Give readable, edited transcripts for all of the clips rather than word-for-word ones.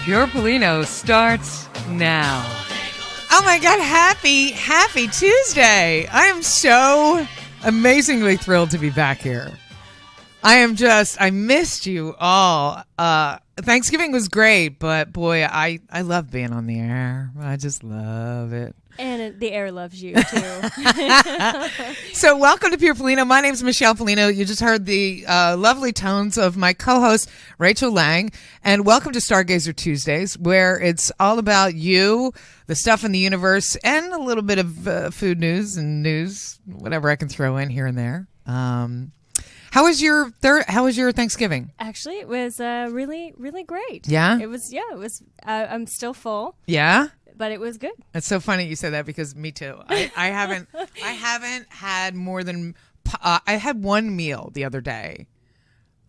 Pure Pollino starts now. Oh my God, happy Tuesday. I am so amazingly thrilled to be back here. I missed you all. Thanksgiving was great, but boy, I love being on the air. I just love it. And the air loves you, too. So welcome to Pure Pollino. My name is Michelle Pollino. You just heard the lovely tones of my co-host, Rachel Lang. And welcome to Stargazer Tuesdays, where it's all about you, the stuff in the universe, and a little bit of food news and news, whatever I can throw in here and there. How was your Thanksgiving? Actually, it was really, really great. Yeah? It was. I'm still full. Yeah? But it was good. It's so funny you say that because me too. I haven't had more than I had one meal the other day.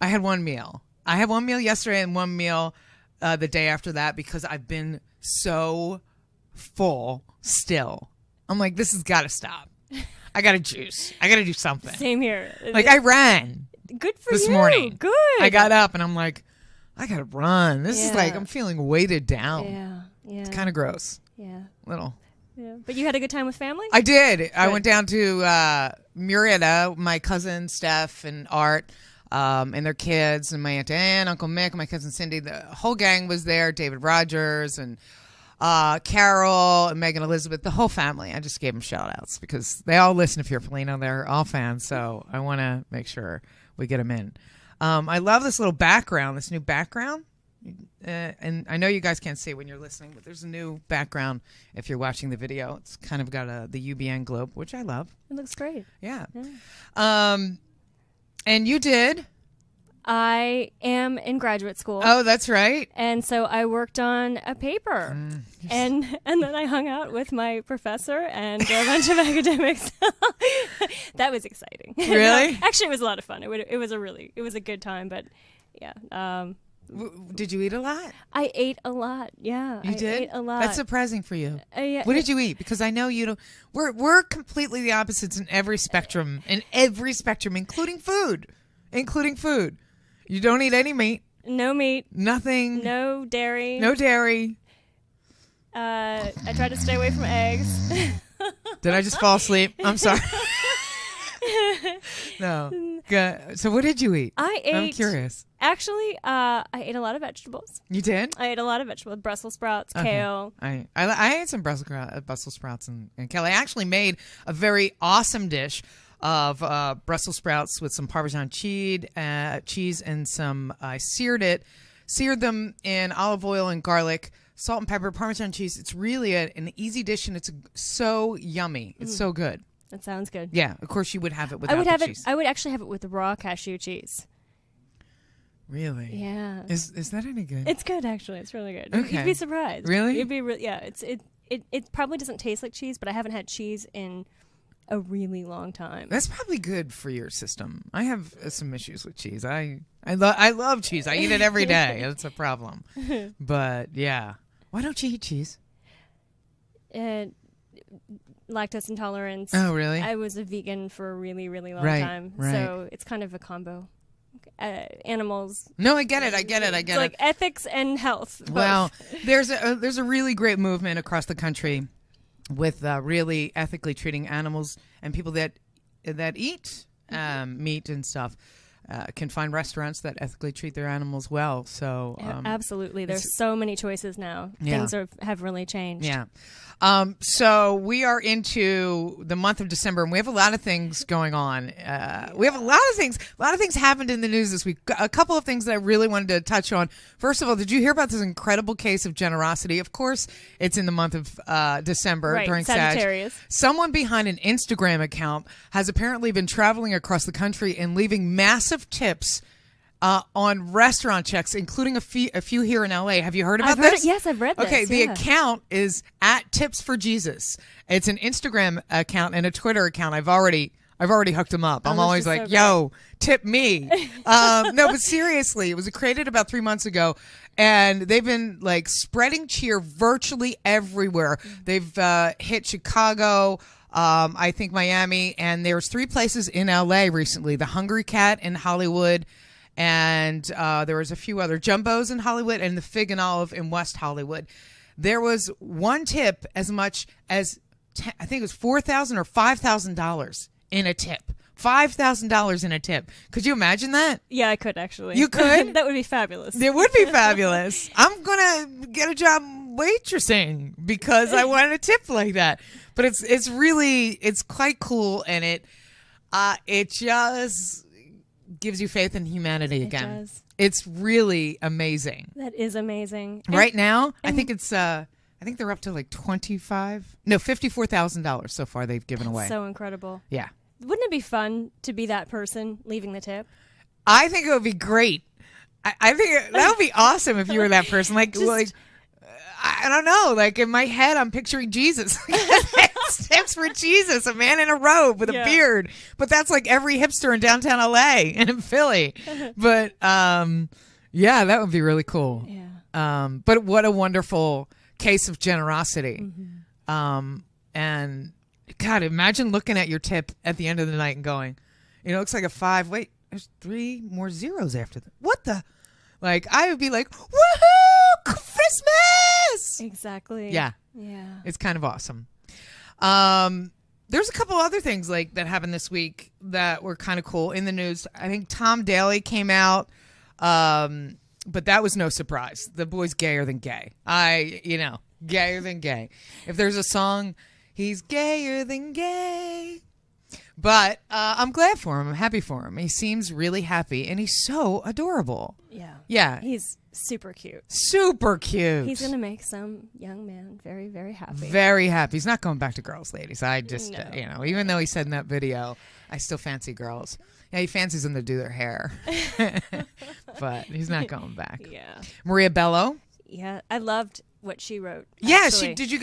I had one meal yesterday and one meal the day after that because I've been so full still. I'm like, this has got to stop. I got to juice. I got to do something. Same here. Like I ran. Good for this you. morning. Good. I got up and I'm like, I got to run. This is like I'm feeling weighted down. Yeah. It's kind of gross. Yeah. Little. Yeah. But you had a good time with family? I did. Good. I went down to Murrieta, my cousin Steph and Art, and their kids, and my Aunt Ann, Uncle Mick, and my cousin Cindy. The whole gang was there. David Rogers and Carol and Megan Elizabeth, the whole family. I just gave them shout outs because they all listen to Pure Pollino. They're all fans. So I want to make sure we get them in. I love this little background, this new background. And I know you guys can't see it when you're listening, but there's a new background if you're watching the video. It's kind of got the UBN globe, which I love. It looks great. Yeah. And you did? I am in graduate school. Oh, that's right. And so I worked on a paper. And then I hung out with my professor and a bunch of academics. That was exciting. Really? No, actually, it was a lot of fun. It was a good time, but yeah. Did you eat a lot? I ate a lot. Yeah, you did. Ate a lot. That's surprising for you. Yeah, what did you eat? Because I know you don't. We're completely the opposites in every spectrum, including food. You don't eat any meat. No meat. Nothing. No dairy. No dairy. I try to stay away from eggs. Did I just fall asleep? I'm sorry. No. Good. So what did you eat? I'm curious. Actually, I ate a lot of vegetables. You did? I ate a lot of vegetables. Brussels sprouts, kale. I ate some Brussels sprouts and kale. I actually made a very awesome dish of Brussels sprouts with some Parmesan cheese and some. I seared them in olive oil and garlic, salt and pepper, Parmesan cheese. It's really an easy dish, and it's so yummy. It's so good. That sounds good. Yeah, of course you would have it without the cheese. I would actually have it with the raw cashew cheese. Really? Yeah. Is that any good? It's good, actually. It's really good. Okay. You'd be surprised. Really? You'd be yeah. It probably doesn't taste like cheese, but I haven't had cheese in a really long time. That's probably good for your system. I have some issues with cheese. I love cheese. I eat it every day. That's a problem. But yeah, why don't you eat cheese? Lactose intolerance. Oh, really? I was a vegan for a really, really long time. Right. So it's kind of a combo. Animals. No, I get it. It's like ethics and health. Both. Well, there's a really great movement across the country with really ethically treating animals, and people that eat meat and stuff can find restaurants that ethically treat their animals well. So absolutely, there's so many choices now. Yeah. Things have really changed. Yeah. So we are into the month of December, and we have a lot of things going on. We have a lot of things happened in the news this week. A couple of things that I really wanted to touch on. First of all, did you hear about this incredible case of generosity? Of course, it's in the month of December during Sagittarius. Someone behind an Instagram account has apparently been traveling across the country and leaving massive tips on restaurant checks, including a few here in LA. Have you heard about this? Yes, I've read this. Okay, the account is at Tips for Jesus. It's an Instagram account and a Twitter account. I've already hooked them up. I'm always like, yo, tip me. No, but seriously, it was created about 3 months ago, and they've been like spreading cheer virtually everywhere. They've hit Chicago, I think Miami, and there's 3 places in LA recently: the Hungry Cat in Hollywood, and there was a few other Jumbos in Hollywood and the Fig and Olive in West Hollywood. There was one tip as much as I think it was $4,000 or $5,000 in a tip. $5,000 in a tip. Could you imagine that? Yeah, I could actually. You could? That would be fabulous. It would be fabulous. I'm gonna get a job waitressing because I want a tip like that. But it's really quite cool, and it just gives you faith in humanity again. It does. It's really amazing. That is amazing. Right now, I think they're up to like $54,000 so far they've given away. So incredible. Yeah. Wouldn't it be fun to be that person leaving the tip? I think it would be great. I think that would be awesome if you were that person. I don't know. Like in my head, I'm picturing Jesus. Tips for Jesus, a man in a robe with a beard. But that's like every hipster in downtown LA and in Philly. But yeah, that would be really cool. Yeah. But what a wonderful case of generosity. And God, imagine looking at your tip at the end of the night and going, it looks like a 5. Wait, there's 3 more zeros after that. What the? Like, I would be like, woohoo, Christmas! Exactly. Yeah. Yeah. It's kind of awesome. There's a couple other things like that happened this week that were kind of cool in the news. I think Tom Daly came out, but that was no surprise. The boy's gayer than gay. Gayer than gay. If there's a song, he's gayer than gay. But I'm glad for him. I'm happy for him. He seems really happy, and he's so adorable. Yeah. Yeah. He's super cute. Super cute. He's going to make some young man very, very happy. Very happy. He's not going back to girls, ladies. I just, No. Even though he said in that video, I still fancy girls. Yeah, he fancies them to do their hair. But he's not going back. Yeah. Maria Bello. Yeah. I loved what she wrote. Yeah, actually. did you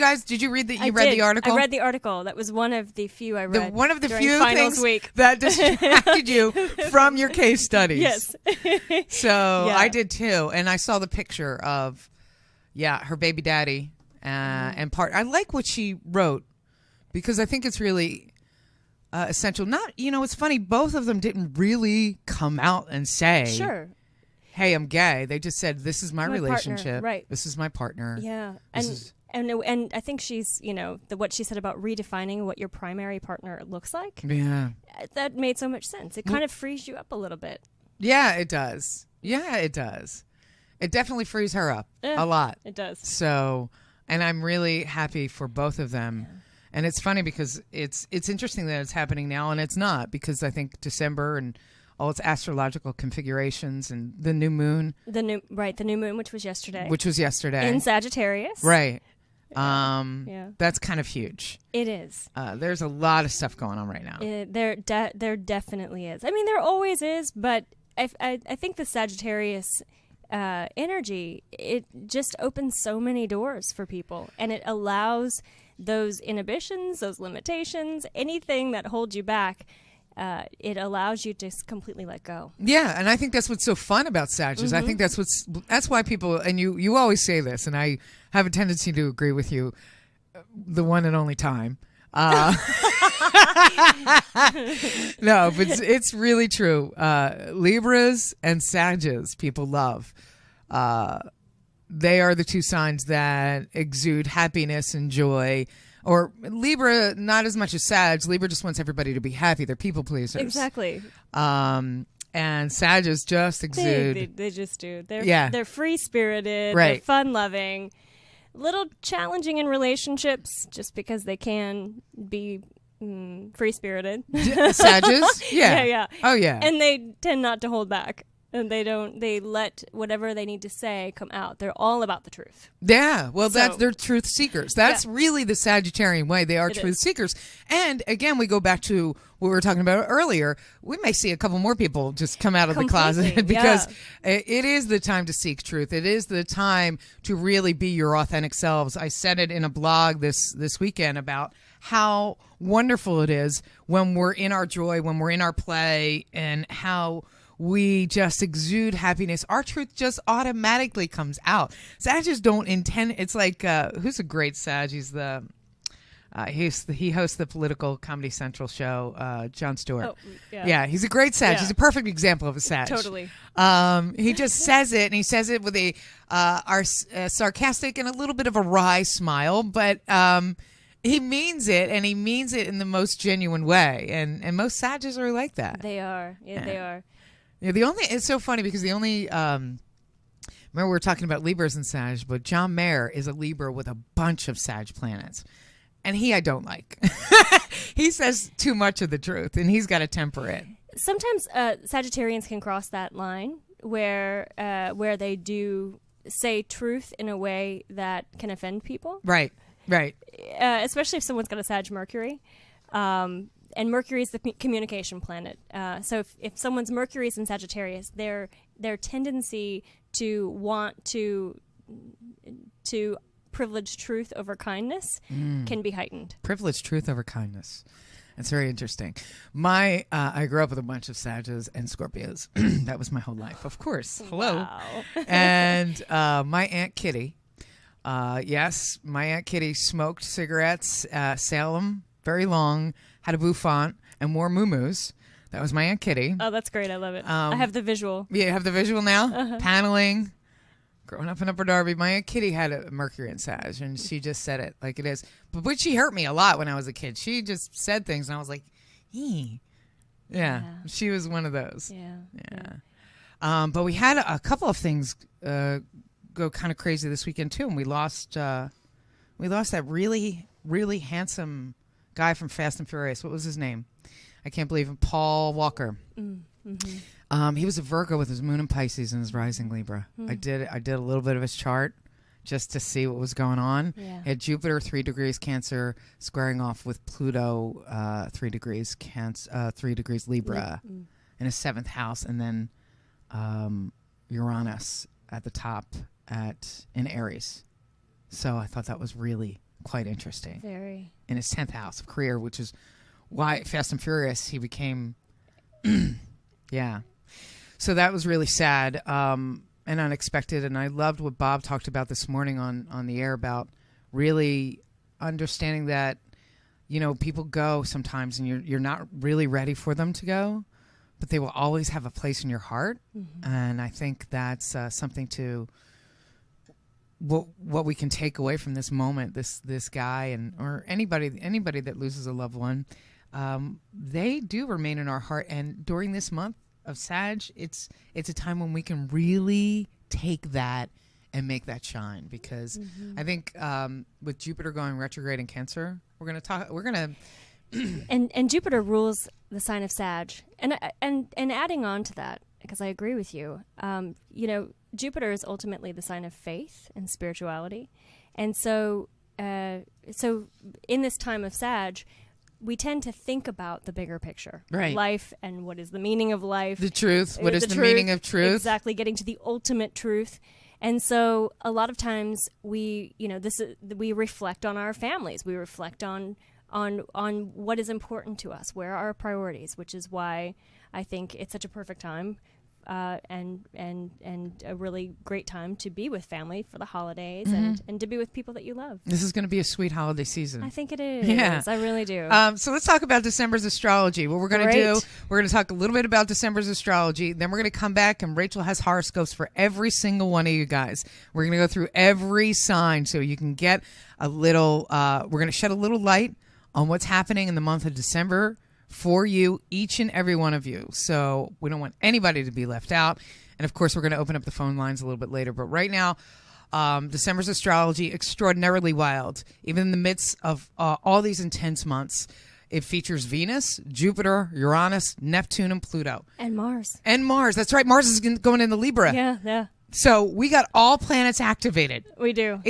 read the I read did. the article? I read the article. That was one of the few I read. One of the during few finals things week. that distracted you from your case studies. Yes. So Yeah. I did too, and I saw the picture of, her baby daddy, and part. I like what she wrote because I think it's really essential. Not, it's funny. Both of them didn't really come out and say, Sure. "Hey, I'm gay." They just said, "This is my relationship. Partner. Right. This is my partner." Yeah. This And I think she's, what she said about redefining what your primary partner looks like, Yeah. that made so much sense. It kind of frees you up a little bit. Yeah, it does. Yeah, it does. It definitely frees her up a lot. It does. So, and I'm really happy for both of them. Yeah. And it's funny because it's interesting that it's happening now, and it's not, because I think December and all its astrological configurations and the new moon. The new moon, which was yesterday. In Sagittarius. Right. Yeah. That's kind of huge. It is. There's a lot of stuff going on right now. There definitely is. I mean, there always is, but I think the Sagittarius energy, it just opens so many doors for people, and it allows those inhibitions, those limitations, anything that holds you back. It allows you to just completely let go. Yeah, and I think that's what's so fun about Sagittarius. I think that's why people, and you always say this, and I have a tendency to agree with you, the one and only time. No, but it's really true. Libras and Sages, people love. They are the two signs that exude happiness and joy. Or Libra, not as much as Sag. Libra just wants everybody to be happy. They're people pleasers. Exactly. And Sages just exude. They just do. They're free-spirited. Right. They're fun-loving. Little challenging in relationships just because they can be free-spirited. Sages? Yeah. Yeah. Oh, yeah. And they tend not to hold back. And they let whatever they need to say come out. They're all about the truth. Yeah, well, they're truth seekers. That's really the Sagittarian way. They are truth seekers. And again, we go back to what we were talking about earlier. We may see a couple more people just come out of the closet because it is the time to seek truth. It is the time to really be your authentic selves. I said it in a blog this weekend about how wonderful it is when we're in our joy, when we're in our play, and how we just exude happiness. Our truth just automatically comes out. Sagittarius don't intend. It's like who's a great Sag? He's the He hosts the political Comedy Central show, Jon Stewart. Oh, yeah. Yeah, he's a great Sag. Yeah. He's a perfect example of a Sag. Totally. He just says it, and he says it with a sarcastic and a little bit of a wry smile, but he means it, and he means it in the most genuine way. And most Sages are like that. They are. Yeah, they are. Yeah, it's so funny because the only remember we were talking about Libras and Sag, but John Mayer is a Libra with a bunch of Sag planets. And I don't like. He says too much of the truth, and he's got to temper it. Sometimes Sagittarians can cross that line where they do say truth in a way that can offend people. Right. Especially if someone's got a Sag Mercury. And Mercury is the communication planet. So if someone's Mercury is in Sagittarius, their tendency to want to privilege truth over kindness can be heightened. Privilege truth over kindness. That's very interesting. I grew up with a bunch of Sages and Scorpios. That was my whole life, of course. Hello. Wow. And my Aunt Kitty, yes, my Aunt Kitty smoked cigarettes, Salem, very long, had a bouffant, and wore muumuus. That was my Aunt Kitty. Oh, that's great. I love it. I have the visual. Yeah, you have the visual now? Uh-huh. Paneling. Growing up in Upper Darby, my Aunt Kitty had a Mercury in Sag, and she just said it like it is. But she hurt me a lot when I was a kid. She just said things, and I was like, "Ee." Yeah, she was one of those. Yeah. But we had a couple of things go kind of crazy this weekend too, and we lost that really, really handsome guy from Fast and Furious. What was his name? I can't believe it. Paul Walker. Mm-hmm. He was a Virgo with his moon in Pisces and his rising Libra. I did a little bit of his chart just to see what was going on. Yeah. He had Jupiter 3 degrees Cancer squaring off with Pluto 3 degrees 3 degrees Libra in his 7th house, and then Uranus at the top in Aries. So I thought that was really quite interesting. Very. In his 10th house of career, which is why Fast and Furious he became. Yeah. So that was really sad and unexpected. And I loved what Bob talked about this morning on the air about really understanding that, people go sometimes and you're not really ready for them to go, but they will always have a place in your heart. Mm-hmm. And I think that's something to what we can take away from this moment, this guy or anybody that loses a loved one. They do remain in our heart, and during this month of Sag, it's a time when we can really take that and make that shine. Because I think with Jupiter going retrograde in Cancer, and Jupiter rules the sign of Sag, and adding on to that, because I agree with you. Jupiter is ultimately the sign of faith and spirituality, and so in this time of Sag, we tend to think about the bigger picture, right? Life and what is the meaning of life, the truth. What is the meaning of truth? Exactly, getting to the ultimate truth. And so, a lot of times we reflect on our families. We reflect on what is important to us, where are our priorities, which is why I think it's such a perfect time. And a really great time to be with family for the holidays and to be with people that you love. This is going to be a sweet holiday season. I think it is. Yeah. I really do. So let's talk about December's astrology. What we're going to do, we're going to talk a little bit about December's astrology. Then we're going to come back and Rachel has horoscopes for every single one of you guys. We're going to go through every sign so you can get a little, we're going to shed a little light on what's happening in the month of December for you, each and every one of you. So we don't want anybody to be left out. And of course, we're going to open up the phone lines a little bit later. But right now, December's astrology, extraordinarily wild. Even in the midst of all these intense months, it features Venus, Jupiter, Uranus, Neptune, and Pluto. And Mars. And Mars. That's right. Mars is going into Libra. Yeah. So we got all planets activated. We do.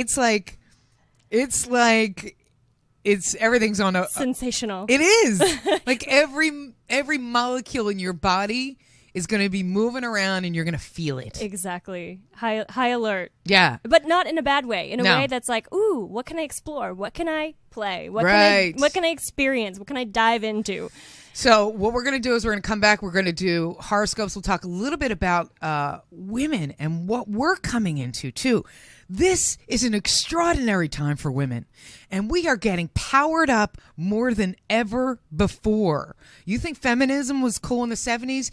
It's everything's on a sensational. It is. Like every molecule in your body is going to be moving around and you're going to feel it. Exactly. High alert. Yeah. But not in a bad way. In a way that's like, ooh, what can I explore? What can I play? What can I experience? What can I dive into? So what we're going to do is we're going to come back. We're going to do horoscopes. We'll talk a little bit about women and what we're coming into, too. This is an extraordinary time for women, and we are getting powered up more than ever before. You think feminism was cool in the 70s?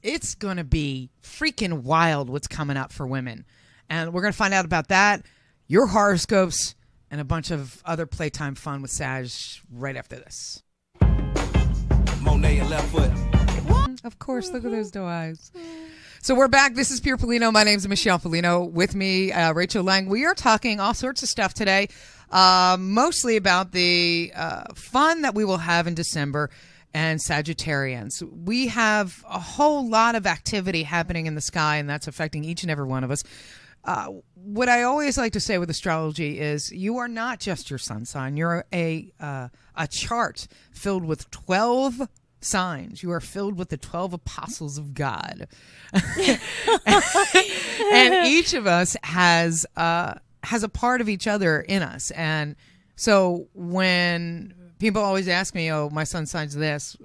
It's going to be freaking wild what's coming up for women. And we're going to find out about that, your horoscopes, and a bunch of other playtime fun with Sag right after this. Monet and left foot. Of course, look at those doe eyes. So we're back. This is Pure Pollino. My name is Michelle Pollino. With me, Rachel Lang. We are talking all sorts of stuff today, mostly about the fun that we will have in December and Sagittarians. We have a whole lot of activity happening in the sky, and that's affecting each and every one of us. What I always like to say with astrology is you are not just your sun sign. You're a chart filled with 12 signs. You are filled with the 12 apostles of God. And each of us has a part of each other in us. And so when people always ask me, oh, my sun sign's this,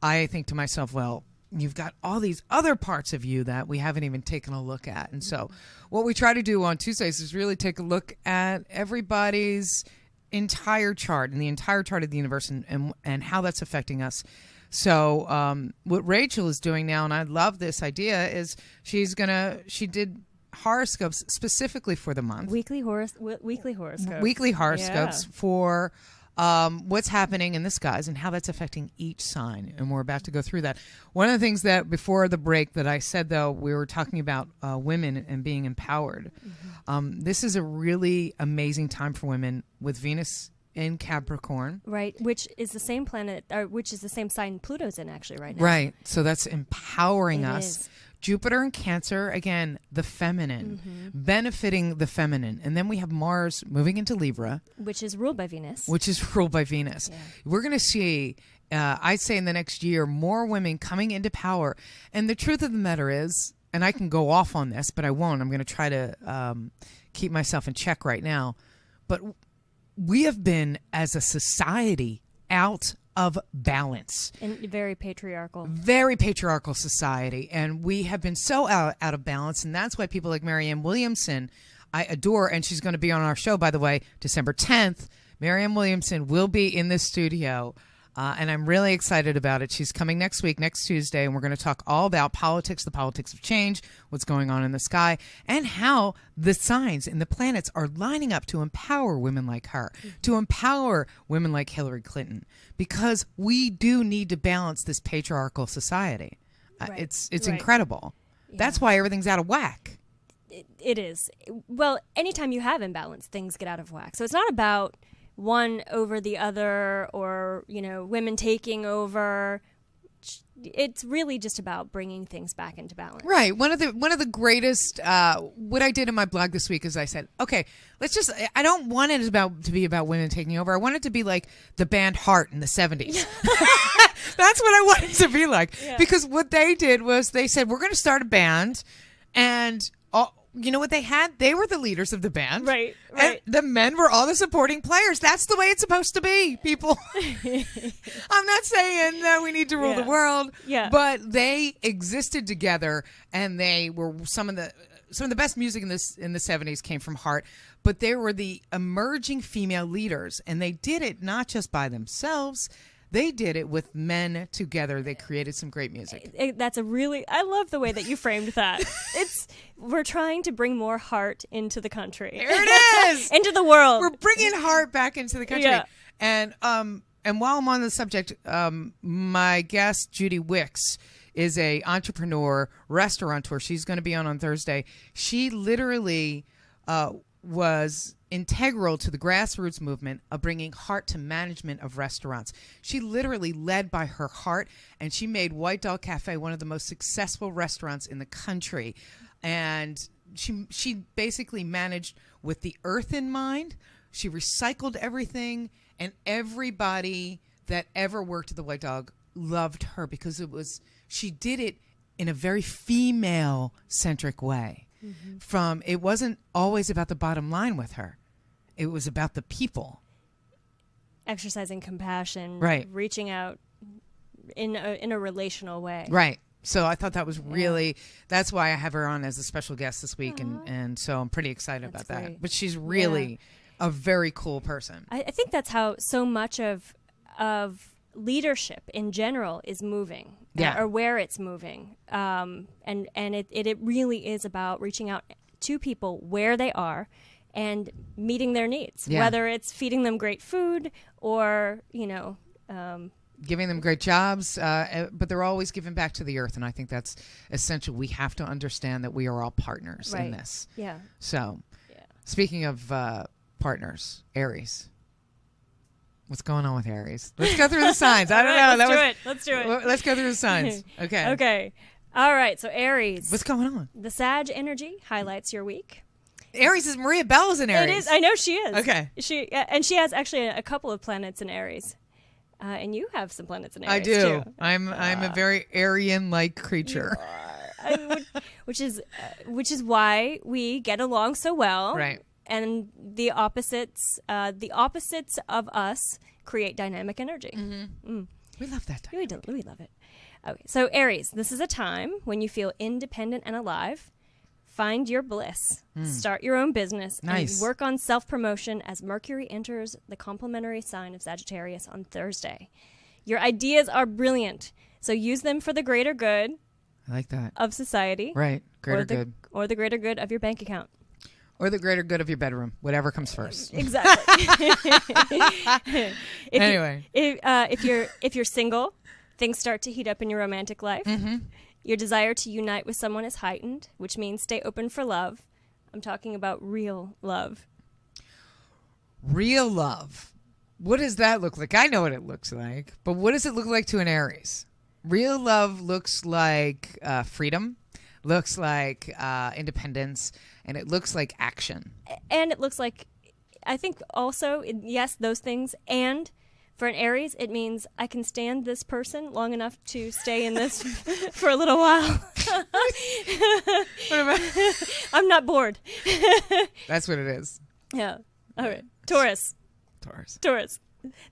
I think to myself, well, you've got all these other parts of you that we haven't even taken a look at. And so what we try to do on Tuesdays is really take a look at everybody's entire chart and the entire chart of the universe and how that's affecting us. So what Rachel is doing now, and I love this idea, is she did horoscopes specifically for the month. Weekly horoscopes. Weekly horoscopes for what's happening in the skies and how that's affecting each sign. And we're about to go through that. One of the things that before the break that I said, though, we were talking about women and being empowered. Mm-hmm. This is a really amazing time for women with Venus in Capricorn. Right, which is the same planet, or which is the same sign Pluto's in actually right now. Right, so that's empowering us. Is. Jupiter in Cancer, again, the feminine, benefiting the feminine. And then we have Mars moving into Libra. Which is ruled by Venus. Yeah. We're going to see, I'd say in the next year, more women coming into power. And the truth of the matter is, and I can go off on this, but I won't. I'm going to try to keep myself in check right now. But we have been, as a society, out of balance. And very patriarchal. Very patriarchal society. And we have been so out of balance. And that's why people like Marianne Williamson, I adore. And she's going to be on our show, by the way, December 10th. Marianne Williamson will be in the studio. And I'm really excited about it. She's coming next week, next Tuesday, and we're going to talk all about politics, the politics of change, what's going on in the sky, and how the signs and the planets are lining up to empower women like her, to empower women like Hillary Clinton, because we do need to balance this patriarchal society. Right. It's Right. incredible. Yeah. That's why everything's out of whack. It is. Well, anytime you have imbalance, things get out of whack. So it's not about one over the other or, women taking over. It's really just about bringing things back into balance. Right. One of the greatest, what I did in my blog this week is I said, okay, I don't want it to be about women taking over. I want it to be like the band Heart in the 70s. That's what I want it to be like. Yeah. Because what they did was they said, we're going to start a band, and you know what they had? They were the leaders of the band. Right. And the men were all the supporting players. That's the way it's supposed to be, people. I'm not saying that we need to rule the world, but they existed together, and they were some of the best music in the 70s came from Heart, but they were the emerging female leaders, and they did it not just by themselves. They did it with men together. They created some great music. I love the way that you framed that. We're trying to bring more heart into the country. There it is. Into the world. We're bringing heart back into the country. Yeah. And while I'm on the subject, my guest, Judy Wicks, is a entrepreneur, restaurateur. She's going to be on Thursday. She literally was integral to the grassroots movement of bringing heart to management of restaurants. She literally led by her heart, and she made White Dog Cafe one of the most successful restaurants in the country. And she basically managed with the earth in mind. She recycled everything, and everybody that ever worked at the White Dog loved her because she did it in a very female-centric way. Mm-hmm. It wasn't always about the bottom line with her. It was about the people. exercising compassion, Right. reaching out in a relational way. Right. So I thought that was really, that's why I have her on as a special guest this week. And so I'm pretty excited That's about that. great. But she's really a very cool person. I think that's how so much of leadership in general is moving, Yeah. or where it's moving. And it really is about reaching out to people where they are and meeting their needs, Yeah. whether it's feeding them great food or, Giving them great jobs, but they're always giving back to the earth. And I think that's essential. We have to understand that we are all partners in Right. this. Yeah. So Yeah. speaking of partners, Aries. What's going on with Aries? Let's go through the signs. I don't know. Let's do it. Let's go through the signs. Okay. Okay. All right. So Aries. What's going on? The Sag energy highlights your week. Aries is Maria Bella's in Aries. It is. I know she is. Okay. She has actually a couple of planets in Aries, and you have some planets in Aries. I do. Too. I'm a very Aryan-like creature. Which is why we get along so well. Right. And the opposites of us create dynamic energy. We love that time. We love it. Okay, so Aries, this is a time when you feel independent and alive. Find your bliss. Start your own business. Nice. And work on self-promotion as Mercury enters the complementary sign of Sagittarius on Thursday. Your ideas are brilliant, so use them for the greater good I like that. of society. Right. Greater good. Or the greater good of your bank account. Or the greater good of your bedroom. Whatever comes first. Exactly. Anyway. If you're single, things start to heat up in your romantic life. Mm-hmm. Your desire to unite with someone is heightened, which means stay open for love. I'm talking about real love. Real love. What does that look like? I know what it looks like, but what does it look like to an Aries? Real love looks like freedom, looks like independence, and it looks like action. And it looks like, I think also, yes, those things. And for an Aries, it means I can stand this person long enough to stay in this for a little while. I'm not bored. That's what it is. Yeah. All right. Taurus. Taurus.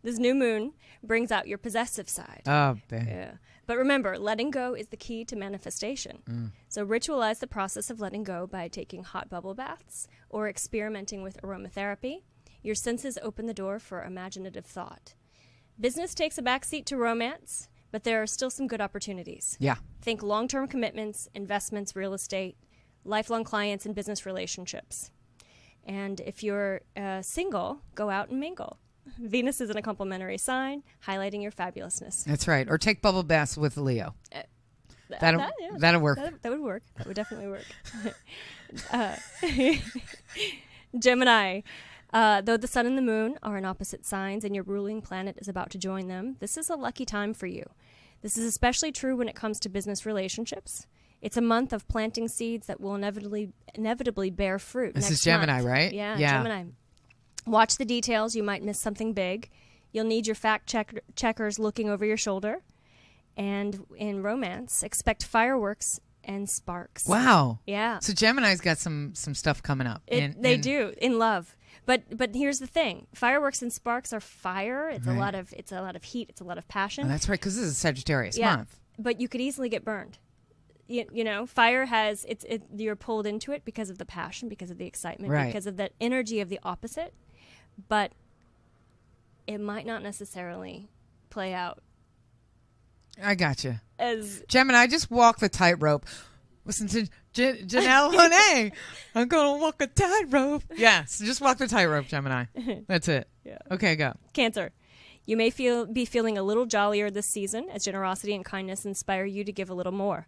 This new moon brings out your possessive side. Oh, babe. Yeah. But remember, letting go is the key to manifestation. So ritualize the process of letting go by taking hot bubble baths or experimenting with aromatherapy. Your senses open the door for imaginative thought. Business takes a backseat to romance, but there are still some good opportunities. Yeah. Think long-term commitments, investments, real estate, lifelong clients, and business relationships. And if you're single, go out and mingle. Venus is in a complementary sign, highlighting your fabulousness. That's right. Or take bubble baths with Leo. That'll work. That would work. That would definitely work. Gemini. Though the sun and the moon are in opposite signs and your ruling planet is about to join them, this is a lucky time for you. This is especially true when it comes to business relationships. It's a month of planting seeds that will inevitably bear fruit. This next is Gemini, month. right? Yeah, Yeah. Gemini. Watch the details. You might miss something big. You'll need your fact checkers looking over your shoulder. And in romance, expect fireworks and sparks. Wow. Yeah. So Gemini's got some stuff coming up. They do in love. But here's the thing: fireworks and sparks are fire. It's Right. a lot of heat. It's a lot of passion. Oh, that's right, because this is Sagittarius month. But you could easily get burned. You know, fire has you're pulled into it because of the passion, because of the excitement, Right. because of the energy of the opposite. But it might not necessarily play out I gotcha. as Gemini, just walk the tightrope. Listen to Janelle Monáe. I'm going to walk a tightrope. Yes, just walk the tightrope, Gemini. That's it. Yeah. Okay, go. Cancer. You may be feeling a little jollier this season as generosity and kindness inspire you to give a little more.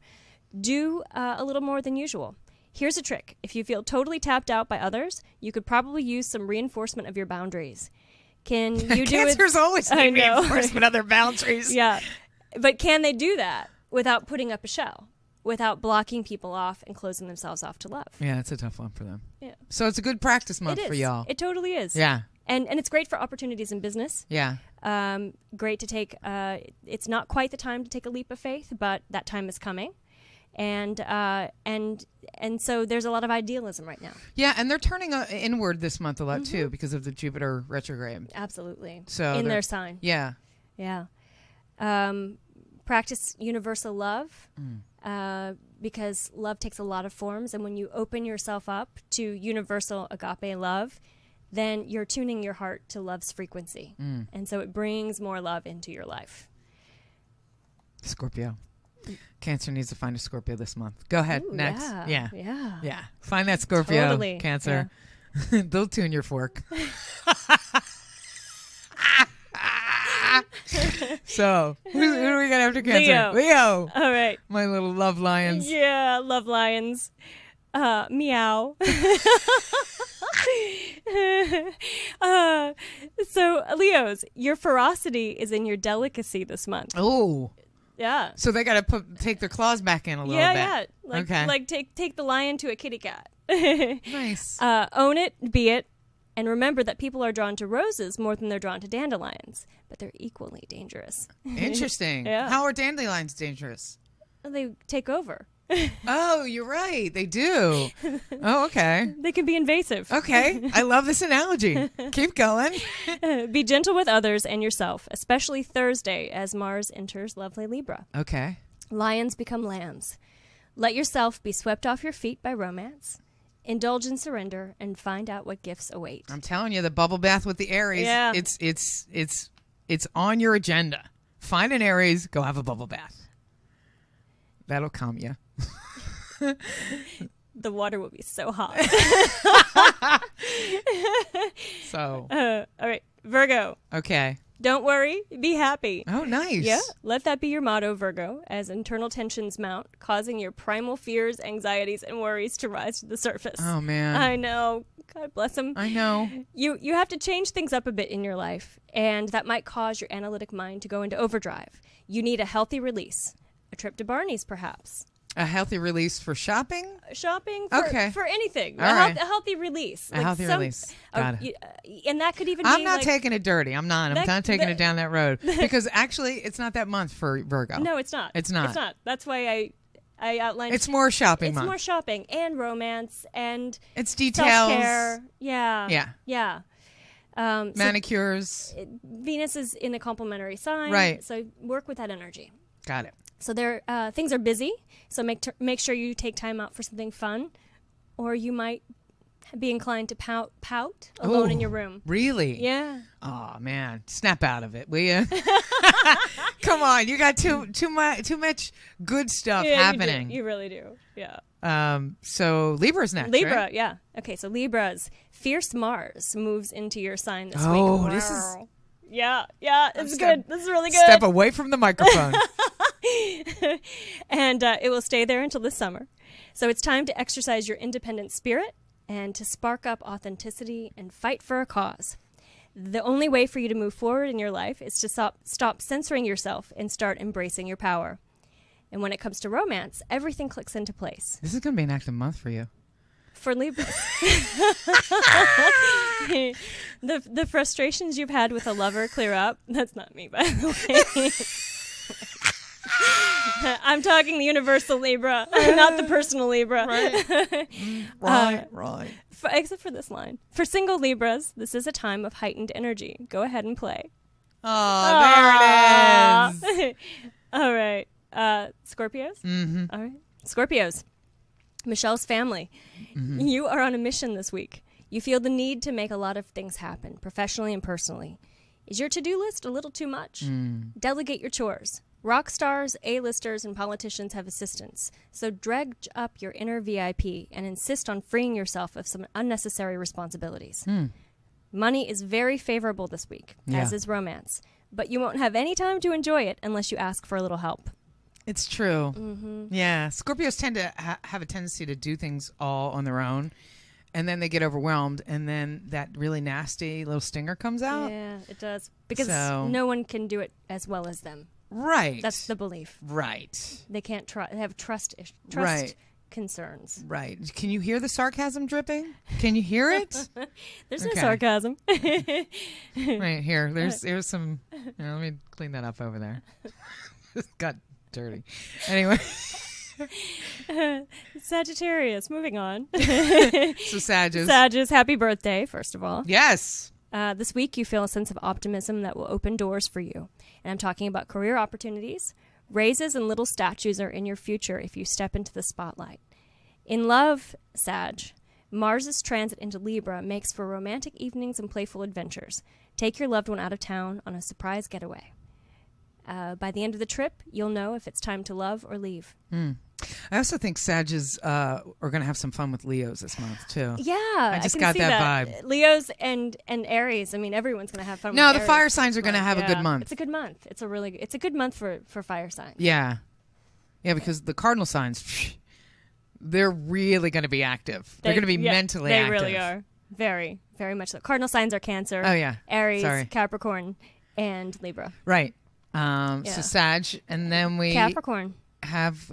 Do a little more than usual. Here's a trick. If you feel totally tapped out by others, you could probably use some reinforcement of your boundaries. Can you do it? Cancers always I need know. reinforcement of their boundaries. Yeah. But can they do that without putting up a shell? Without blocking people off and closing themselves off to love? Yeah, it's a tough one for them. Yeah. So it's a good practice month It is. for y'all. It totally is. Yeah. And it's great for opportunities in business. Yeah. Great to take, it's not quite the time to take a leap of faith, but that time is coming. and so there's a lot of idealism right now. Yeah, and they're turning inward this month a lot too because of the Jupiter retrograde. Absolutely. So in their sign. Yeah. Yeah. Practice universal love because love takes a lot of forms. And when you open yourself up to universal agape love, then you're tuning your heart to love's frequency. And so it brings more love into your life. Scorpio. Cancer needs to find a Scorpio this month. Go ahead. Ooh, next. Yeah. Yeah. Find that Scorpio, Totally. Cancer. They'll tune your fork. So, who do we got after Cancer? Leo. All right. My little love lions. Yeah, love lions. Meow. So, Leos, your ferocity is in your delicacy this month. Oh. Yeah. So they got to take their claws back in a little bit. Yeah. Like take the lion to a kitty cat. Nice. Own it, be it, and remember that people are drawn to roses more than they're drawn to dandelions, but they're equally dangerous. Interesting. Yeah. How are dandelions dangerous? They take over. Oh, you're right. They do. Oh, okay. They can be invasive. Okay. I love this analogy. Keep going. Be gentle with others and yourself, especially Thursday as Mars enters lovely Libra. Okay. Lions become lambs. Let yourself be swept off your feet by romance. Indulge in surrender and find out what gifts await. I'm telling you, the bubble bath with the Aries. Yeah. It's on your agenda. Find an Aries, go have a bubble bath. That'll calm you. The water will be so hot. So. All right, Virgo. Okay. Don't worry, be happy. Oh, nice. Yeah, let that be your motto, Virgo, as internal tensions mount, causing your primal fears, anxieties, and worries to rise to the surface. Oh, man. I know. God bless him. I know. You have to change things up a bit in your life, and that might cause your analytic mind to go into overdrive. You need a healthy release. A trip to Barney's, perhaps. A healthy release for shopping? Shopping for anything. All right. A healthy release. A healthy release. Got it. And that could even I'm be not like, taking it dirty. I'm not taking it down that road. Because actually, it's not that month for Virgo. No, it's not. It's not. It's not. That's why I outlined. It's more shopping month. It's more shopping and romance and it's details. Self-care. Yeah. Yeah. Yeah. Manicures. Venus is in a complementary sign. Right. So work with that energy. Got it. So things are busy. So make sure you take time out for something fun, or you might be inclined to pout alone in your room. Really? Yeah. Oh man, snap out of it, will you? Come on, you got too much good stuff happening. You really do. Yeah. So Libra's next. Libra, right? yeah. Okay, so Libra's fierce Mars moves into your sign this week. Oh, this is. Yeah, it's good. This is really good. Step away from the microphone. And it will stay there until the summer. So it's time to exercise your independent spirit and to spark up authenticity and fight for a cause. The only way for you to move forward in your life is to stop censoring yourself and start embracing your power. And when it comes to romance, everything clicks into place. This is going to be an active month for you. For Libra. The frustrations you've had with a lover clear up. That's not me, by the way. I'm talking the universal Libra, not the personal Libra. Right. Except for this line. For single Libras, this is a time of heightened energy. Go ahead and play. Oh, there it is. All right. Scorpios? Mm-hmm. All right. Scorpios. Michelle's family. Mm-hmm. You are on a mission this week. You feel the need to make a lot of things happen, professionally and personally. Is your to-do list a little too much? Delegate your chores. Rock stars, A-listers, and politicians have assistants. So dredge up your inner VIP and insist on freeing yourself of some unnecessary responsibilities. Money is very favorable this week, as is romance. But you won't have any time to enjoy it unless you ask for a little help. It's true. Mm-hmm. Yeah. Scorpios tend to have a tendency to do things all on their own. And then they get overwhelmed. And then that really nasty little stinger comes out. Yeah, it does. Because no one can do it as well as them. Right. That's the belief. Right. They can't they have trust concerns. Right. Can you hear the sarcasm dripping? Can you hear it? There's no sarcasm. Right here. There's some. Let me clean that up over there. It got dirty. Anyway. Sagittarius, moving on. So Sagittarius. Sagittarius, happy birthday, first of all. Yes. This week, you feel a sense of optimism that will open doors for you. And I'm talking about career opportunities. Raises and little statues are in your future if you step into the spotlight. In love, Sag, Mars's transit into Libra makes for romantic evenings and playful adventures. Take your loved one out of town on a surprise getaway. By the end of the trip, you'll know if it's time to love or leave. I also think Sages are going to have some fun with Leos this month, too. Yeah. I just can got see that vibe. Leos and Aries. I mean, everyone's going to have fun No, with the Aries fire this signs are going to month. have a good Yeah. month. It's a good month. It's a good month for fire signs. Yeah. Yeah, because the cardinal signs, they're really going to be active. They're going to be mentally active. They really are. Very, very much so. Cardinal signs are Cancer. Oh, yeah. Aries, Sorry. Capricorn, and Libra. Right. So Sag, and then we Capricorn. have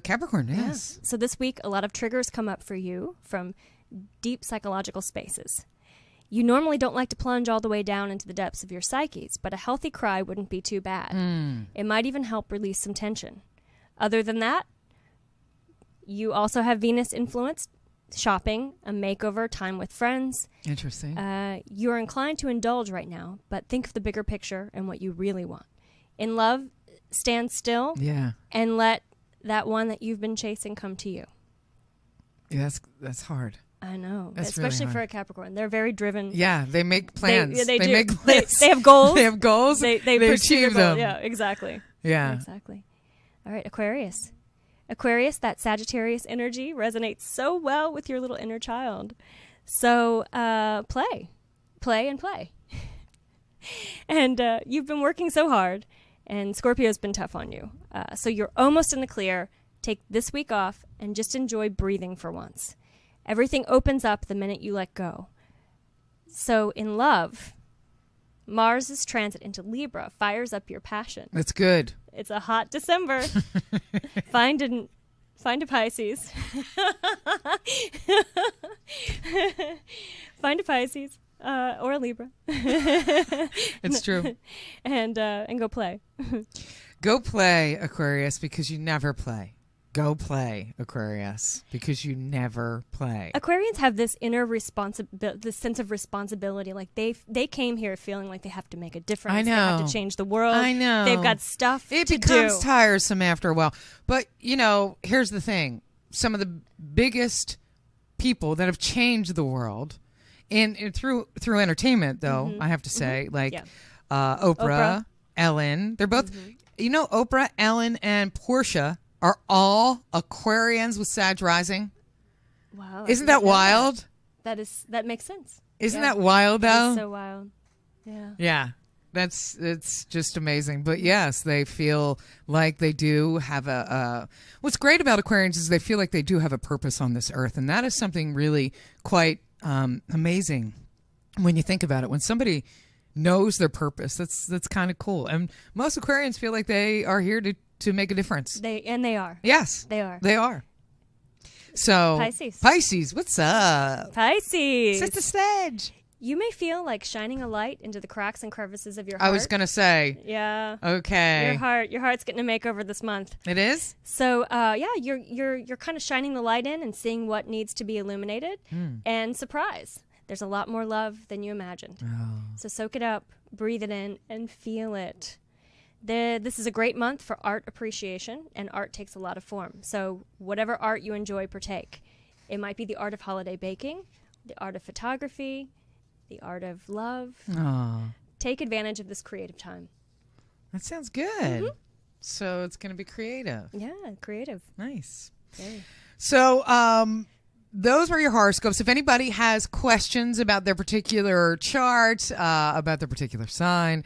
Capricorn, yes. So this week, a lot of triggers come up for you from deep psychological spaces. You normally don't like to plunge all the way down into the depths of your psyches, but a healthy cry wouldn't be too bad. It might even help release some tension. Other than that, you also have Venus influenced shopping, a makeover, time with friends. Interesting. You're inclined to indulge right now, but think of the bigger picture and what you really want. In love, stand still and let that one that you've been chasing come to you. Yeah, that's hard. I know, That's especially really for hard. a Capricorn. They're very driven. Yeah, they make plans. They do. Make plans. They have goals. They have goals. They pursue achieve them. Yeah, exactly. Yeah. Exactly. All right, Aquarius. Aquarius, that Sagittarius energy resonates so well with your little inner child. So play. And you've been working so hard, and Scorpio's been tough on you. So you're almost in the clear. Take this week off and just enjoy breathing for once. Everything opens up the minute you let go. So in love, Mars' transit into Libra fires up your passion. That's good. It's a hot December. Find a Pisces. Find a Pisces or a Libra. It's true. And go play. Go play, Aquarius, because you never play. Go play, Aquarius, because you never play. Aquarians have this inner this sense of responsibility. Like they came here feeling like they have to make a difference. I know. They have to change the world. I know. They've got stuff It to becomes do. tiresome after a while. But, here's the thing. Some of the biggest people that have changed the world through entertainment, though, I have to say, Oprah, Ellen. They're both, Oprah, Ellen, and Portia are all Aquarians with Sag rising. Wow. Isn't that wild? That makes sense. Isn't that wild, though? It's so wild. Yeah. Yeah. It's just amazing. But yes, they feel like they do have what's great about Aquarians is they feel like they do have a purpose on this earth. And that is something really quite amazing when you think about it. When somebody knows their purpose, that's kind of cool. And most Aquarians feel like they are here to make a difference. They are. Yes. They are. They are. So Pisces, what's up? Pisces. Set the stage. You may feel like shining a light into the cracks and crevices of your heart. I was going to say. Yeah. Okay. Your heart's getting a makeover this month. It is? So, you're kind of shining the light in and seeing what needs to be illuminated. And surprise, there's a lot more love than you imagined. Oh. So soak it up, breathe it in, and feel it. This is a great month for art appreciation, and art takes a lot of form. So whatever art you enjoy, partake. It might be the art of holiday baking, the art of photography, the art of love. Oh. Take advantage of this creative time. That sounds good. So it's going to be creative. Yeah, creative. Nice. Very. So those were your horoscopes. If anybody has questions about their particular chart, about their particular sign,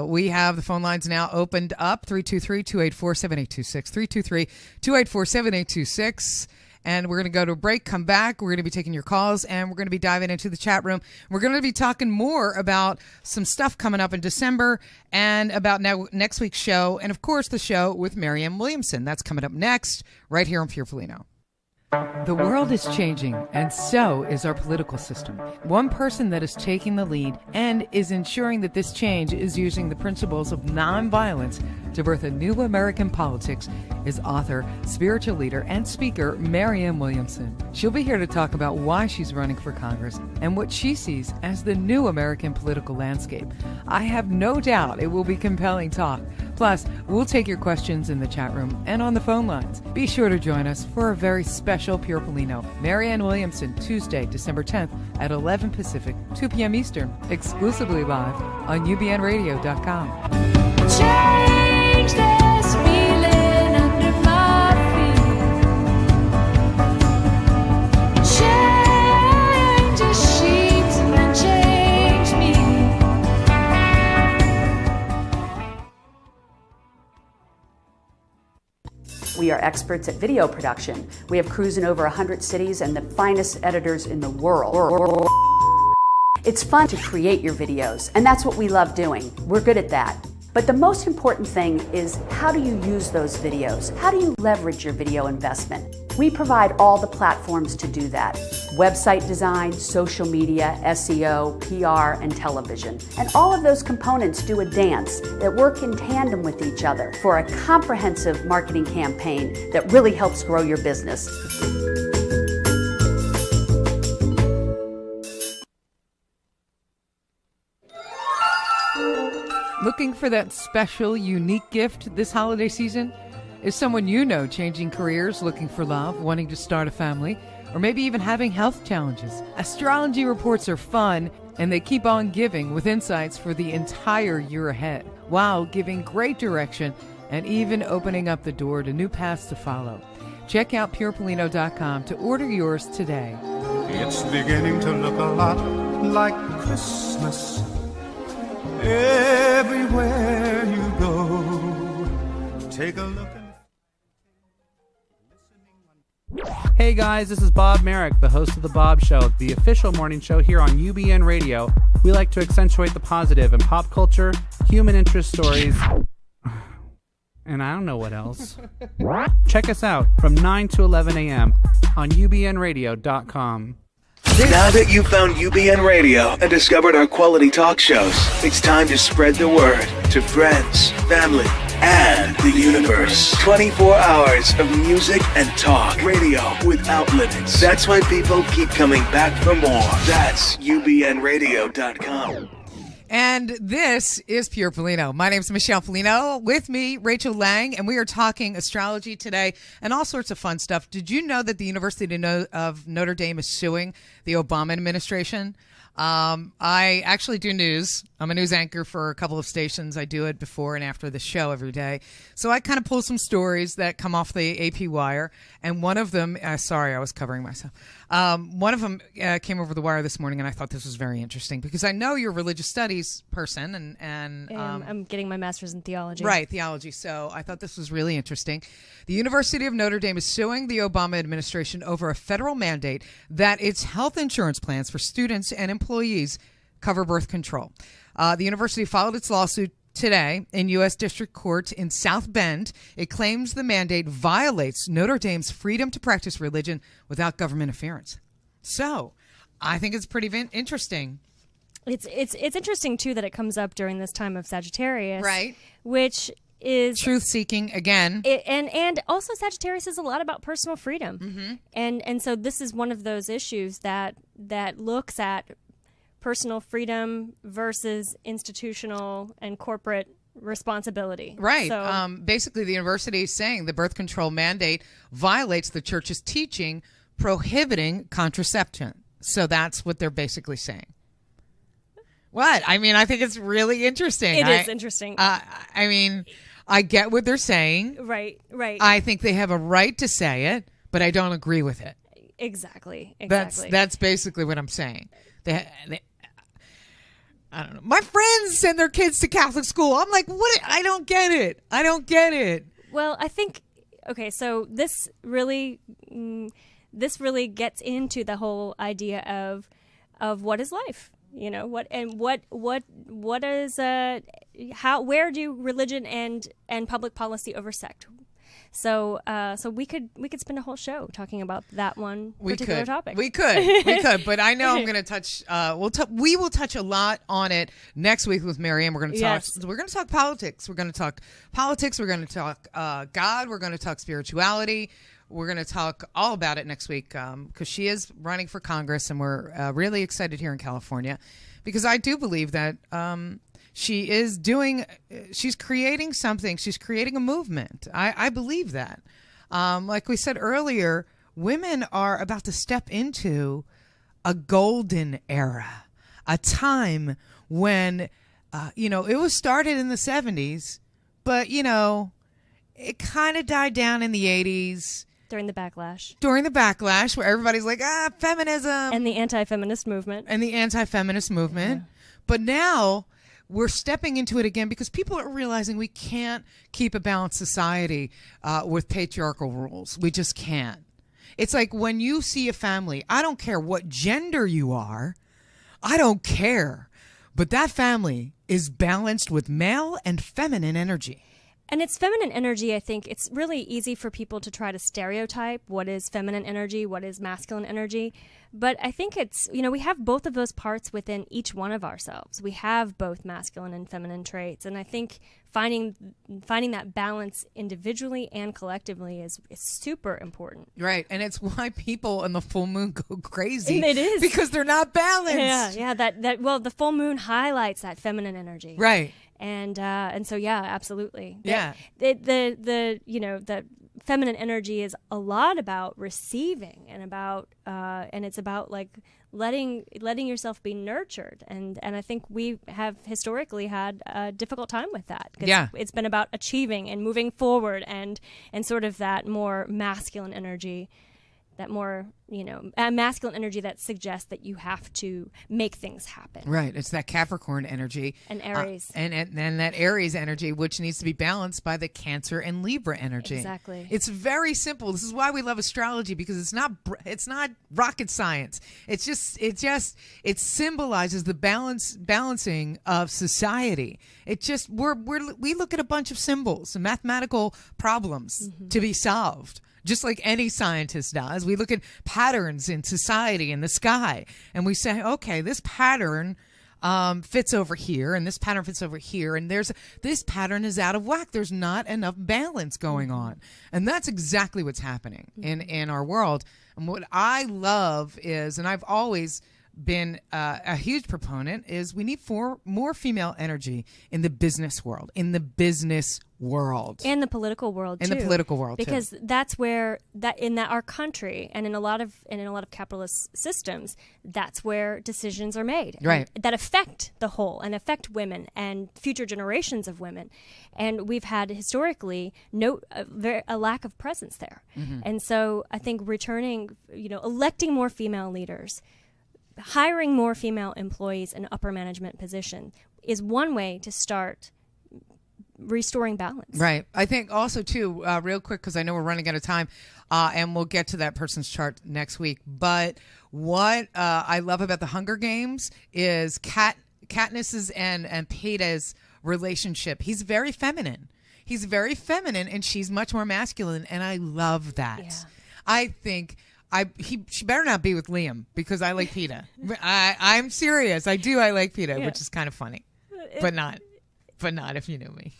we have the phone lines now opened up, 323-284-7826, 323-284-7826. And we're going to go to a break, come back. We're going to be taking your calls, and we're going to be diving into the chat room. We're going to be talking more about some stuff coming up in December and about next week's show. And, of course, the show with Marianne Williamson. That's coming up next right here on Pure Pollino. The world is changing, and so is our political system. One person that is taking the lead and is ensuring that this change is using the principles of nonviolence to birth a new American politics is author, spiritual leader, and speaker Marianne Williamson. She'll be here to talk about why she's running for Congress and what she sees as the new American political landscape. I have no doubt it will be compelling talk. Plus, we'll take your questions in the chat room and on the phone lines. Be sure to join us for a very special Pure Pollino. Marianne Williamson, Tuesday, December 10th at 11 Pacific, 2 p.m. Eastern, exclusively live on ubnradio.com. Change this feeling under my feet. Change the sheets and change me. We are experts at video production. We have crews in over 100 cities and the finest editors in the world. It's fun to create your videos, and that's what we love doing. We're good at that. But the most important thing is, how do you use those videos? How do you leverage your video investment? We provide all the platforms to do that. Website design, social media, SEO, PR, and television. And all of those components do a dance that work in tandem with each other for a comprehensive marketing campaign that really helps grow your business. Looking for that special, unique gift this holiday season? Is someone you know changing careers, looking for love, wanting to start a family, or maybe even having health challenges? Astrology reports are fun, and they keep on giving with insights for the entire year ahead, while giving great direction and even opening up the door to new paths to follow. Check out purepollino.com to order yours today. It's beginning to look a lot like Christmas everywhere you go. Take a look. Hey guys, this is Bob Merrick, the host of The Bob Show, the official morning show here on UBN Radio. We like to accentuate the positive in pop culture, human interest stories, and I don't know what else. Check us out from 9 to 11 a.m. on ubnradio.com. Now that you've found UBN Radio and discovered our quality talk shows, it's time to spread the word to friends, family, and the universe. 24 hours of music and talk. Radio without limits. That's why people keep coming back for more. That's ubnradio.com. And this is Pure Pollino. My name is Michelle Pollino. With me, Rachel Lang, and we are talking astrology today and all sorts of fun stuff. Did you know that the University of Notre Dame is suing the Obama administration? I actually do news. I'm a news anchor for a couple of stations. I do it before and after the show every day. So I kind of pull some stories that come off the AP wire. And one of them, sorry, I was covering myself. One of them came over the wire this morning, and I thought this was very interesting because I know you're a religious studies person, and I'm getting my master's in theology. Right, theology. So I thought this was really interesting. The University of Notre Dame is suing the Obama administration over a federal mandate that its health insurance plans for students and employees cover birth control. The university filed its lawsuit today in U.S. District Court in South Bend. It claims the mandate violates Notre Dame's freedom to practice religion without government interference. So I think it's pretty interesting. It's interesting, too, that it comes up during this time of Sagittarius. Right. Which is truth-seeking again. And also Sagittarius is a lot about personal freedom. Mm-hmm. And so this is one of those issues that looks at personal freedom versus institutional and corporate responsibility. Right. So, basically, the university is saying the birth control mandate violates the church's teaching prohibiting contraception. So that's what they're basically saying. What? I mean, I think it's really interesting. It is interesting. I mean, I get what they're saying. Right. I think they have a right to say it, but I don't agree with it. Exactly. That's basically what I'm saying. They I don't know. My friends send their kids to Catholic school. I'm like, what? I don't get it. Well, I think, okay, so this really gets into the whole idea of what is life, you know, what is where do religion and public policy intersect? So we could spend a whole show talking about that one particular topic. We could, but I know I'm going to touch. We will touch a lot on it next week with Marianne. We're going to talk. Yes. We're going to talk politics. We're going to talk politics. We're going to talk God. We're going to talk spirituality. We're going to talk all about it next week because she is running for Congress, and we're really excited here in California because I do believe that she's creating something. She's creating a movement. I believe that. Like we said earlier, women are about to step into a golden era, a time when, it was started in the 70s, but, it kind of died down in the 80s. During the backlash. Where everybody's like, feminism. And the anti-feminist movement. Yeah. But now we're stepping into it again because people are realizing we can't keep a balanced society with patriarchal rules. We just can't. It's like when you see a family, I don't care what gender you are. I don't care. But that family is balanced with male and feminine energy. And it's feminine energy, I think. It's really easy for people to try to stereotype what is feminine energy, what is masculine energy. But I think it's, we have both of those parts within each one of ourselves. We have both masculine and feminine traits. And I think finding that balance individually and collectively is super important. Right. And it's why people in the full moon go crazy. And it is. Because they're not balanced. Yeah. The full moon highlights that feminine energy. Right. And so, yeah, absolutely. Yeah. The feminine energy is a lot about receiving and it's about like letting yourself be nurtured. And I think we have historically had a difficult time with that. 'Cause yeah. It's been about achieving and moving forward and sort of that more masculine energy. That more, masculine energy that suggests that you have to make things happen. Right. It's that Capricorn energy. And Aries. And that Aries energy, which needs to be balanced by the Cancer and Libra energy. Exactly. It's very simple. This is why we love astrology, because it's not rocket science. It symbolizes the balancing of society. We look at a bunch of symbols and mathematical problems to be solved. Just like any scientist does. We look at patterns in society, in the sky, and we say, okay, this pattern fits over here, and this pattern fits over here, and this pattern is out of whack. There's not enough balance going on. And that's exactly what's happening in our world. And what I love is, and I've always been a huge proponent, is we need more female energy in the business world, and the political world too. Because that's where our country and in a lot of capitalist systems, that's where decisions are made, right, that affect the whole and affect women and future generations of women. And we've had historically a lack of presence there. And so I think electing more female leaders, hiring more female employees in upper management position is one way to start restoring balance. Right. I think also, too, real quick, because I know we're running out of time, and we'll get to that person's chart next week. But what I love about the Hunger Games is Katniss's and Peeta's relationship. He's very feminine. And she's much more masculine, and I love that. Yeah. I think... she better not be with Liam, because I like Peeta. I'm serious. I do. I like Peeta, which is kind of funny, but not if you knew me.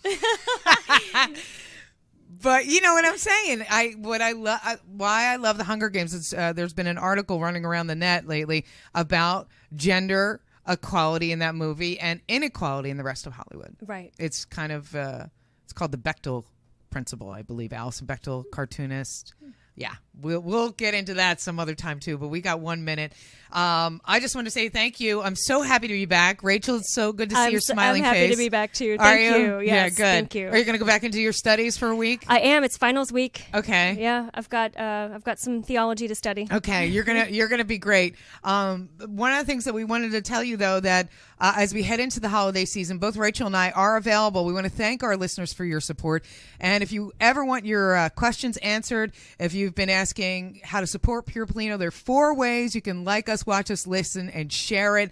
But you know what I'm saying. Why I love the Hunger Games is there's been an article running around the net lately about gender equality in that movie and inequality in the rest of Hollywood. Right. It's kind of it's called the Bechdel principle, I believe. Alison Bechdel, cartoonist. Yeah, we'll get into that some other time too, but we got 1 minute. I just want to say thank you. I'm so happy to be back. Rachel, it's so good to see your smiling face. I'm happy to be back too. Thank you. Yes, yeah, good. Thank you. Are you going to go back into your studies for a week? I am. It's finals week. Okay. Yeah, I've got some theology to study. Okay, you're gonna be great. One of the things that we wanted to tell you, though, that as we head into the holiday season, both Rachel and I are available. We want to thank our listeners for your support. And if you ever want your questions answered, if you've been asking how to support Pure Pollino, there are 4 ways you can like us, watch us, listen, and share it.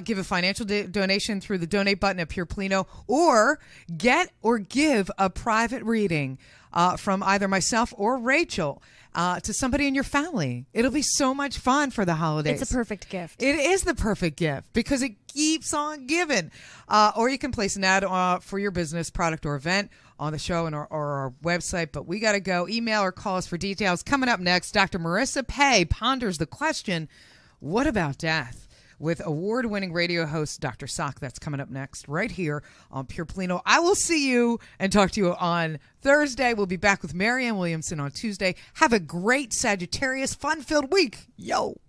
Give a financial donation through the donate button at Pure Pollino, or give a private reading from either myself or Rachel to somebody in your family. It'll be so much fun for the holidays. It's a perfect gift. It is the perfect gift because it keeps on giving. Or you can place an ad for your business, product, or event on the show or our website. But we got to go. Email or call us for details. Coming up next, Dr. Marissa Pay ponders the question, what about death? With award-winning radio host Dr. Sock. That's coming up next right here on Pure Pollino. I will see you and talk to you on Thursday. We'll be back with Marianne Williamson on Tuesday. Have a great Sagittarius, fun-filled week. Yo.